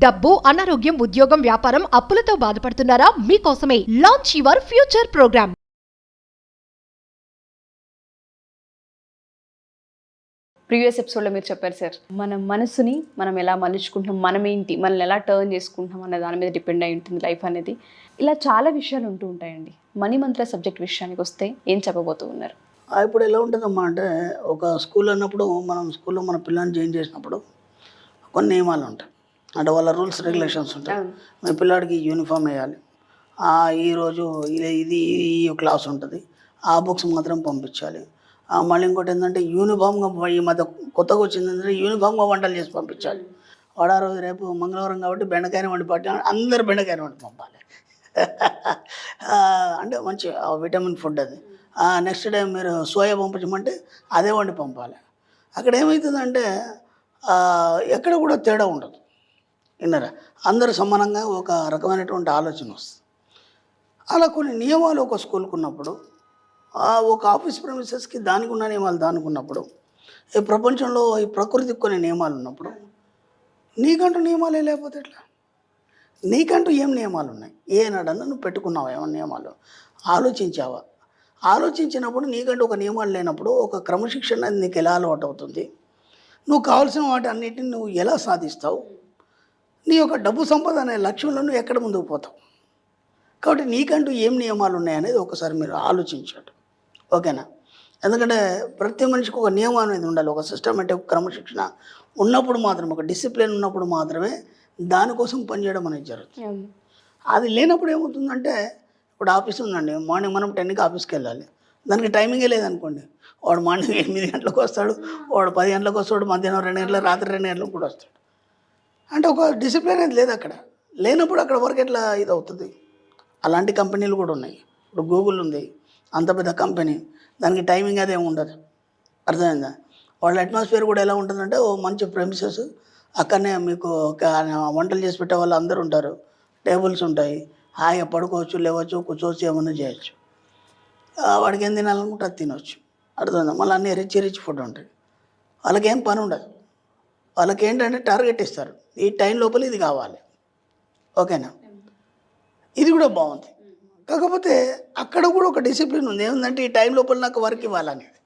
డబ్బు, అనారోగ్యం, ఉద్యోగం, వ్యాపారం, అప్పులతో బాధపడుతున్నారా? మీకోసమే launch your future programme. Previous ఎపిసోడ్లో మీరు చెప్పారు సార్, మన మనసుని మనం ఎలా మలుచుకుంటాం, మనం ఏంటి, మనల్ని ఎలా టర్న్ చేసుకుంటాం అనే దాని మీద డిపెండ్ అయి ఉంటుంది లైఫ్ అనేది. ఇలా చాలా విషయాలు ఉంటూ ఉంటాయండి. మనీ మంత్ర సబ్జెక్ట్ విషయానికి వస్తే ఏం చెప్పబోతూ ఉన్నారు? ఇప్పుడు ఎలా ఉంటుందమ్మా అంటే, ఒక స్కూల్ అన్నప్పుడు మనం స్కూల్లో మన పిల్లల్ని జాయిన్ చేసినప్పుడు కొన్ని నియమాలు ఉంటాయి. అంటే వాళ్ళ రూల్స్ రెగ్యులేషన్స్ ఉంటాయి. మీ పిల్లాడికి యూనిఫామ్ వేయాలి, ఈరోజు ఇది ఈ క్లాస్ ఉంటుంది, ఆ బుక్స్ మాత్రం పంపించాలి. మళ్ళీ ఇంకోటి ఏంటంటే యూనిఫామ్గా, ఈ మధ్య కొత్తగా వచ్చింది ఏంటంటే యూనిఫామ్గా వంటలు చేసి పంపించాలి. వాడు ఆ రోజు రేపు మంగళవారం కాబట్టి బెండకాయని వండి పట్టి అందరు బెండకాయని వండి పంపాలి. అంటే మంచి విటమిన్ ఫుడ్ అది. నెక్స్ట్ డే మీరు సోయా పంపించమంటే అదే వండి పంపాలి. అక్కడ ఏమవుతుందంటే ఎక్కడ కూడా తేడా ఉండదు. విన్నారా? అందరూ సమానంగా ఒక రకమైనటువంటి ఆలోచన వస్తుంది. అలా కొన్ని నియమాలు ఒక స్కూల్కి ఉన్నప్పుడు, ఒక ఆఫీస్ ప్రెమిసెస్కి దానికి ఉన్న నియమాలు దానికి ఉన్నప్పుడు, ఈ ప్రపంచంలో ఈ ప్రకృతికి కొన్ని నియమాలు ఉన్నప్పుడు, నీకంటూ నియమాలే లేకపోతే ఎట్లా? నీకంటూ ఏం నియమాలు ఉన్నాయి? ఏనాడన్నా నువ్వు పెట్టుకున్నావా ఏమన్నా నియమాలు? ఆలోచించావా? ఆలోచించినప్పుడు నీకంటూ ఒక నియమాలు లేనప్పుడు ఒక క్రమశిక్షణ అనేది నీకు ఎలా అలవాటు అవుతుంది? నువ్వు కావాల్సిన వాటి అన్నిటిని నువ్వు ఎలా సాధిస్తావు? నీ యొక్క డబ్బు సంపద అనే లక్ష్యంలో నువ్వు ఎక్కడ ముందుకు పోతావు? కాబట్టి నీకంటూ ఏం నియమాలు ఉన్నాయనేది ఒకసారి మీరు ఆలోచించండి. ఓకేనా? ఎందుకంటే ప్రతి మనిషికి ఒక నియమం అనేది ఉండాలి. ఒక సిస్టమేటిక్ క్రమశిక్షణ ఉన్నప్పుడు మాత్రమే, ఒక డిసిప్లిన్ ఉన్నప్పుడు మాత్రమే దానికోసం పనిచేయడం అనేది జరుగుతుంది. అది లేనప్పుడు ఏమవుతుందంటే, ఇప్పుడు ఆఫీస్ ఉందండి, మార్నింగ్ మనం 10కి ఆఫీస్కి వెళ్ళాలి, దానికి టైమింగే లేదనుకోండి, వాడు మార్నింగ్ 8 గంటలకు వస్తాడు, వాడు 10 గంటలకు వస్తాడు, మధ్యాహ్నం 2 గంటలకు, రాత్రి 2 గంటలకు కూడా వస్తాడు. అంటే ఒక డిసిప్లిన్ అనేది లేదు అక్కడ. లేనప్పుడు అక్కడ వర్క్ ఎట్లా ఇది అవుతుంది? అలాంటి కంపెనీలు కూడా ఉన్నాయి. ఇప్పుడు గూగుల్ ఉంది, అంత పెద్ద కంపెనీ, దానికి టైమింగ్ అదేమి ఉండదు. అర్థమైందా? వాళ్ళ అట్మాస్ఫియర్ కూడా ఎలా ఉంటుందంటే, ఓ మంచి ప్రెమిసెస్, అక్కడనే మీకు వంటలు చేసి పెట్టే వాళ్ళు అందరూ ఉంటారు, టేబుల్స్ ఉంటాయి, హాయిగా పడుకోవచ్చు, లేవచ్చు, కూర్చోవచ్చు, ఏమన్నా చేయొచ్చు. వాడికి ఏం తినాలనుకుంటే అది తినవచ్చు. అర్థమైందా? మళ్ళీ అన్నీ రిచ్ ఫుడ్ ఉంటాయి. వాళ్ళకి ఏం పని ఉండదు. వాళ్ళకి ఏంటంటే టార్గెట్ ఇస్తారు, ఈ టైం లోపల ఇది కావాలి. ఓకేనా? ఇది కూడా బాగుంది. కాకపోతే అక్కడ కూడా ఒక డిసిప్లిన్ ఉంది. ఏముందంటే ఈ టైం లోపల నాకు వర్క్ ఇవ్వాలనేది.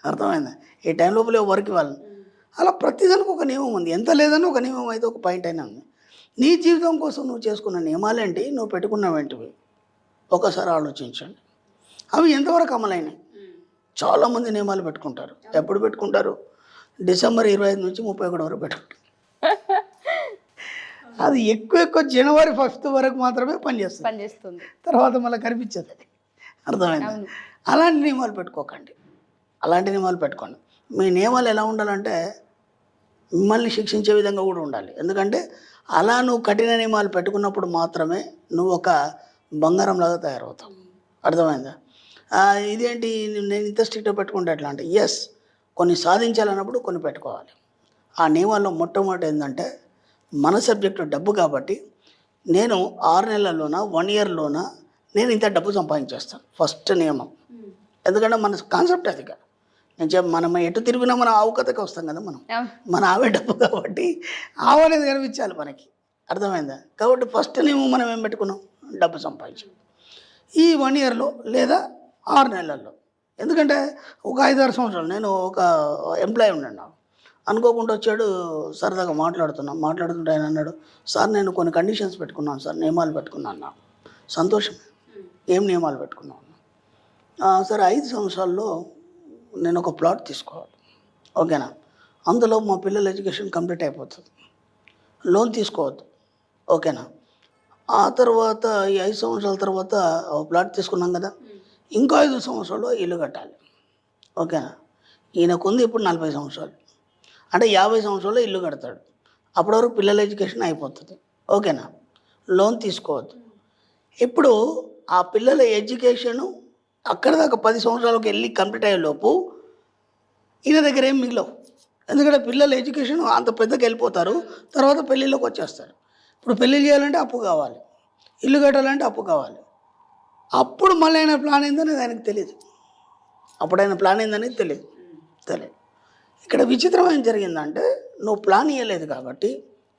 అర్థమైందా? ఈ టైం లోపల వర్క్ ఇవ్వాలని. అలా ప్రతిదానికి ఒక నియమం ఉంది. ఎంత లేదని ఒక నియమం అయితే ఒక పాయింట్ అయినా ఉంది. నీ జీవితం కోసం నువ్వు చేసుకున్న నియమాలేంటి, నువ్వు పెట్టుకున్నవేంటివి ఒకసారి ఆలోచించండి. అవి ఎంతవరకు అమలైనాయి? చాలామంది నియమాలు పెట్టుకుంటారు. ఎప్పుడు పెట్టుకుంటారు? డిసెంబర్ 25 నుంచి 31 వరకు పెట్టుకుంటారు. అది ఎక్కువ జనవరి 1 వరకు మాత్రమే పనిచేస్తుంది. తర్వాత మళ్ళీ కనిపించదు. అది అర్థమైంది? అలాంటి నియమాలు పెట్టుకోకండి. అలాంటి నియమాలు పెట్టుకోండి. మీ నియమాలు ఎలా ఉండాలంటే మిమ్మల్ని శిక్షించే విధంగా కూడా ఉండాలి. ఎందుకంటే అలా నువ్వు కఠిన నియమాలు పెట్టుకున్నప్పుడు మాత్రమే నువ్వు ఒక బంగారంలాగా తయారవుతావు. అర్థమైందా? ఇదేంటి నేను ఇంత స్ట్రిక్ట్గా పెట్టుకుంటే ఎట్లా అంటే, ఎస్, కొన్ని సాధించాలన్నప్పుడు కొన్ని పెట్టుకోవాలి. ఆ నియమాల్లో మొట్టమొదటి ఏంటంటే, మన సబ్జెక్టు డబ్బు కాబట్టి నేను 6 నెలల్లోన 1 ఇయర్లోన నేను ఇంత డబ్బు సంపాదించేస్తాను. ఫస్ట్ నియమం. ఎందుకంటే మన కాన్సెప్ట్ అది కాదు. మనం ఎటు తిరిగినా మనం ఆవు కథకి వస్తాం కదా. మన ఆవే డబ్బు కాబట్టి ఆవు అనేది కనిపించాలి మనకి. అర్థమైందా? కాబట్టి ఫస్ట్ నియమం మనం ఏం పెట్టుకున్నాం? డబ్బు సంపాదించాం ఈ 1 ఇయర్లో లేదా 6 నెలల్లో. ఎందుకంటే ఒక 5-6 సంవత్సరాలు నేను ఒక ఎంప్లాయీ ఉన్నాను. అనుకోకుండా వచ్చాడు, సరదాగా మాట్లాడుతుంటే ఆయన అన్నాడు, సార్ నేను కొన్ని కండిషన్స్ పెట్టుకున్నాను సార్, నియమాలు పెట్టుకున్నాను. సంతోషం. ఏం నియమాలు పెట్టుకున్నాను? సరే 5 సంవత్సరాల్లో నేను ఒక ప్లాట్ తీసుకోవాలి. ఓకేనా? అందులో మా పిల్లల ఎడ్యుకేషన్ కంప్లీట్ అయిపోతుంది, లోన్ తీసుకోవద్దు. ఓకేనా? ఆ తర్వాత ఈ 5 సంవత్సరాల తర్వాత ప్లాట్ తీసుకున్నాం కదా, ఇంకో 5 సంవత్సరాల్లో ఇల్లు కట్టాలి. ఓకేనా? ఈయనకుంది ఇప్పుడు 40 సంవత్సరాలు, అంటే 50 సంవత్సరాల్లో ఇల్లు కడతాడు. అప్పటి వరకు పిల్లల ఎడ్యుకేషన్ అయిపోతుంది. ఓకేనా? లోన్ తీసుకోవద్దు. ఇప్పుడు ఆ పిల్లల ఎడ్యుకేషను అక్కడ దాకా 10 సంవత్సరాలకు వెళ్ళి కంప్లీట్ అయ్యేలోపు ఈయన దగ్గర ఏం మిగిలవు. ఎందుకంటే పిల్లల ఎడ్యుకేషన్ అంత పెద్దగా వెళ్ళిపోతారు, తర్వాత పెళ్ళిళ్ళకి వచ్చేస్తారు. ఇప్పుడు పెళ్ళి చేయాలంటే అప్పు కావాలి, ఇల్లు కట్టాలంటే అప్పు కావాలి. అప్పుడు మళ్ళీ ఆయన ప్లాన్ ఏందనేది ఆయనకు తెలియదు. అప్పుడు ఆయన ప్లాన్ ఏందనేది తెలియదు. ఇక్కడ విచిత్రం ఏం జరిగిందంటే, నువ్వు ప్లాన్ ఇవ్వలేదు కాబట్టి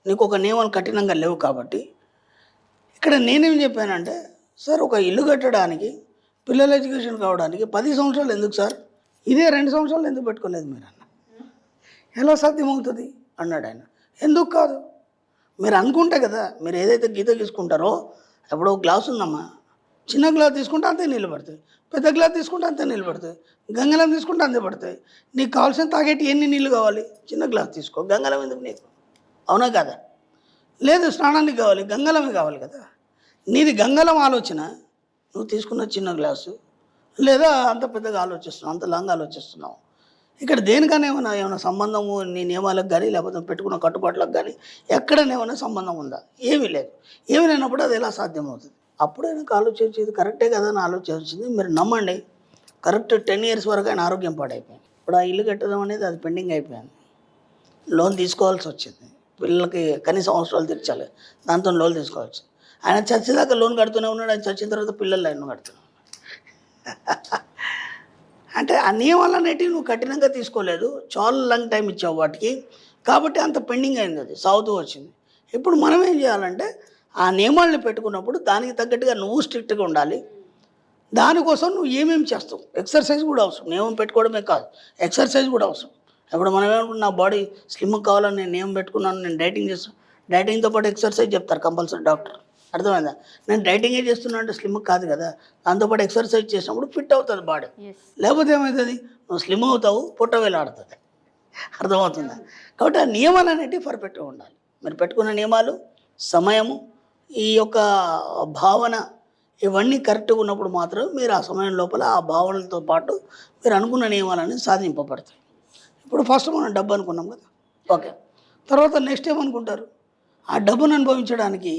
నీకు ఒక నియమాలు కఠినంగా లేవు కాబట్టి ఇక్కడ నేనేం చెప్పానంటే సార్ ఒక ఇల్లు కట్టడానికి పిల్లల ఎడ్యుకేషన్ కావడానికి 10 సంవత్సరాలు ఎందుకు సార్, ఇదే 2 సంవత్సరాలు ఎందుకు పెట్టుకోలేదు మీరు అన్న. ఎలా సాధ్యమవుతుంది అన్నాడు ఆయన. ఎందుకు కాదు, మీరు అనుకుంటే కదా, మీరు ఏదైతే గీత తీసుకుంటారో, ఎప్పుడో గ్లాస్ ఉందమ్మా, చిన్న గ్లాస్ తీసుకుంటే అంతే నీళ్ళు పడతాయి, పెద్ద గ్లాస్ తీసుకుంటే అంతే నీళ్ళు పడతాయి, గంగలం తీసుకుంటే అంతే పడతాయి. నీకు కావాల్సిన తాగేటి ఎన్ని నీళ్ళు కావాలి, చిన్న గ్లాస్ తీసుకో, గంగలం ఎందుకు నీకు, అవునా కదా? లేదు స్నానానికి కావాలి, గంగలమే కావాలి కదా. నీది గంగలం ఆలోచన, నువ్వు తీసుకున్న చిన్న గ్లాసు, లేదా అంత పెద్దగా ఆలోచిస్తున్నావు, అంత లాంగ్ ఆలోచిస్తున్నావు. ఇక్కడ దేనికైనా ఏమైనా సంబంధము నీ నియమాలకు కానీ లేకపోతే పెట్టుకున్న కట్టుబాట్లకు కానీ ఎక్కడనేమైనా సంబంధం ఉందా? ఏమీ లేదు. ఏమి లేనప్పుడు అది ఎలా సాధ్యమవుతుంది? అప్పుడే నాకు ఆలోచించేది కరెక్టే కదా అని ఆలోచించింది. మీరు నమ్మండి, కరెక్ట్ 10 years వరకు ఆయన ఆరోగ్యం పాడైపోయింది. ఇప్పుడు ఆ ఇల్లు కట్టడం అనేది అది పెండింగ్ అయిపోయింది. లోన్ తీసుకోవాల్సి వచ్చింది, పిల్లలకి కనీసం అవసరాలు తీర్చాలి, దాంతో లోన్ తీసుకోవచ్చు. ఆయన చచ్చేదాకా లోన్ కడుతూనే ఉన్నాడు, ఆయన చచ్చిన తర్వాత పిల్లలు లైన్ కడుతున్నాడు. అంటే ఆ నియమాలు అనేటివి నువ్వు కఠినంగా తీసుకోలేదు, చాలా లాంగ్ టైం ఇచ్చావు వాటికి, కాబట్టి అంత పెండింగ్ అయింది, అది సాగుతూ వచ్చింది. ఇప్పుడు మనం ఏం చేయాలంటే ఆ నియమాలను పెట్టుకున్నప్పుడు దానికి తగ్గట్టుగా నువ్వు స్ట్రిక్ట్గా ఉండాలి. దానికోసం నువ్వు ఏమేమి చేస్తావు, ఎక్సర్సైజ్ కూడా అవసరం, నియమం పెట్టుకోవడమే కాదు, ఎక్సర్సైజ్ కూడా అవసరం. ఇప్పుడు మనం ఏమనుకుంటున్నా, నా బాడీ స్లిమ్ కావాలని నేను నియమం పెట్టుకున్నాను, నేను డైటింగ్ చేస్తాను, డైటింగ్తో పాటు ఎక్సర్సైజ్ చెప్తారు కంపల్సరీ డాక్టర్, అర్థమైందా? నేను డైటింగే చేస్తున్నా అంటే స్లిమ్ కాదు కదా, దాంతోపాటు ఎక్సర్సైజ్ చేసినప్పుడు ఫిట్ అవుతుంది బాడీ. లేకపోతే ఏమవుతుంది, నువ్వు స్లిమ్ అవుతావు, పొట్ట వేలాడుతుంది, అర్థమవుతుందా? కాబట్టి ఆ నియమాలు అనేటివి పర్ఫెక్ట్గా ఉండాలి. మీరు పెట్టుకున్న నియమాలు, సమయము, ఈ యొక్క భావన, ఇవన్నీ కరెక్ట్గా ఉన్నప్పుడు మాత్రం మీరు ఆ సమయం లోపల ఆ భావనలతో పాటు మీరు అనుకున్న నియమాలన్నీ సాధింపబడతాయి. ఇప్పుడు ఫస్ట్ మనం డబ్బు అనుకున్నాం కదా, ఓకే. తర్వాత నెక్స్ట్ ఏమనుకుంటారు, ఆ డబ్బును అనుభవించడానికి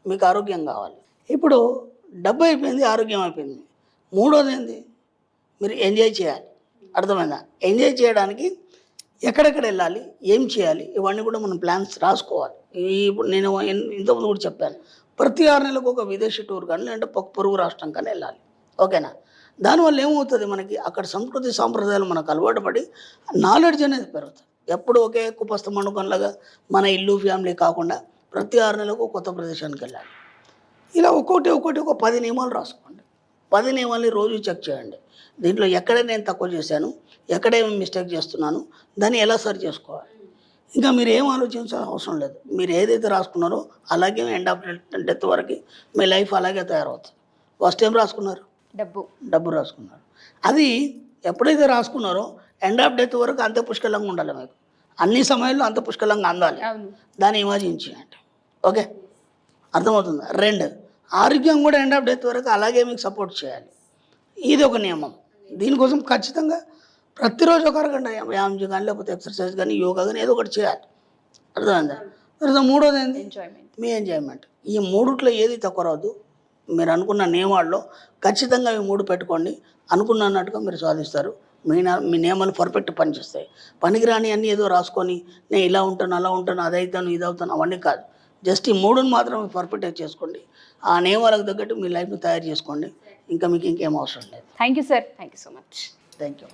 మీకు ఆరోగ్యం కావాలి. ఇప్పుడు డబ్బు అయిపోయింది, ఆరోగ్యం అయిపోయింది, మూడోది ఏంది, మీరు ఎంజాయ్ చేయాలి, అర్థమైందా? ఎంజాయ్ చేయడానికి ఎక్కడెక్కడ వెళ్ళాలి, ఏం చేయాలి, ఇవన్నీ కూడా మనం ప్లాన్స్ రాసుకోవాలి. ఇప్పుడు నేను ఇంతకుముందు కూడా చెప్పాను, ప్రతి 6 నెలలకు ఒక విదేశీ టూర్ కానీ లేదంటే పొరుగు రాష్ట్రం కానీ వెళ్ళాలి, ఓకేనా? దానివల్ల ఏమవుతుంది, మనకి అక్కడ సంస్కృతి సాంప్రదాయాలు మనకు అలవాటు పడి నాలెడ్జ్ అనేది పెరుగుతుంది. ఎప్పుడు ఒకే కుపస్థ మండుకంలాగా మన ఇల్లు ఫ్యామిలీ కాకుండా ప్రతి 6 నెలలకు కొత్త ప్రదేశానికి వెళ్ళాలి. ఇలా ఒక్కొక్కటి ఒక 10 నియమాలు రాసుకోండి. 10 నియమాలని రోజు చెక్ చేయండి. దీంట్లో ఎక్కడ నేను తక్కువ చేశాను, ఎక్కడేమి మిస్టేక్ చేస్తున్నాను, దాన్ని ఎలా సరి చేసుకోవాలి. ఇంకా మీరు ఏం ఆలోచించాల్సిన అవసరం లేదు. మీరు ఏదైతే రాసుకున్నారో అలాగే ఎండ్ ఆఫ్ డెత్ వరకు మీ లైఫ్ అలాగే తయారవుతుంది. ఫస్ట్ ఏం రాసుకున్నారు, డబ్బు రాసుకున్నారు. అది ఎప్పుడైతే రాసుకున్నారో ఎండ్ ఆఫ్ డెత్ వరకు అంతే పుష్కలంగా ఉండాలి, మీకు అన్ని సమయాల్లో అంత పుష్కలంగా అందాలి. దాన్ని ఇమాజిన్ చేయండి, ఓకే, అర్థమవుతుందా? 2, ఆరోగ్యం కూడా ఎండ్ ఆఫ్ డెత్ వరకు అలాగే మీకు సపోర్ట్ చేయాలి. ఇది ఒక నియమం. దీనికోసం ఖచ్చితంగా ప్రతిరోజు ఒక అరగంట వ్యాయామం కానీ లేకపోతే ఎక్సర్సైజ్ కానీ యోగా కానీ ఏదో ఒకటి చేయాలి, అర్థమైందా? తర్వాత మూడోది ఏంటి, మీ ఎంజాయ్మెంట్. ఈ మూడిట్లో ఏది తక్కువ రాదు. మీరు అనుకున్న నియమాల్లో ఖచ్చితంగా ఈ 3 పెట్టుకోండి, అనుకున్నట్టుగా మీరు సాధిస్తారు. మీ నియమాలు పర్ఫెక్ట్ పనిచేస్తాయి. పనికిరాని అన్నీ ఏదో రాసుకొని నేను ఇలా ఉంటాను, అలా ఉంటాను, అదవుతాను, ఇది అవుతాను, అవన్నీ కాదు. జస్ట్ ఈ 3ని మాత్రం పర్ఫెక్ట్గా చేసుకోండి. ఆ నియమాలకు తగ్గట్టు మీ లైఫ్ని తయారు చేసుకోండి. ఇంకా మీకు ఇంకేం అవసరం లేదు. Thank you sir, thank you so much. Thank you.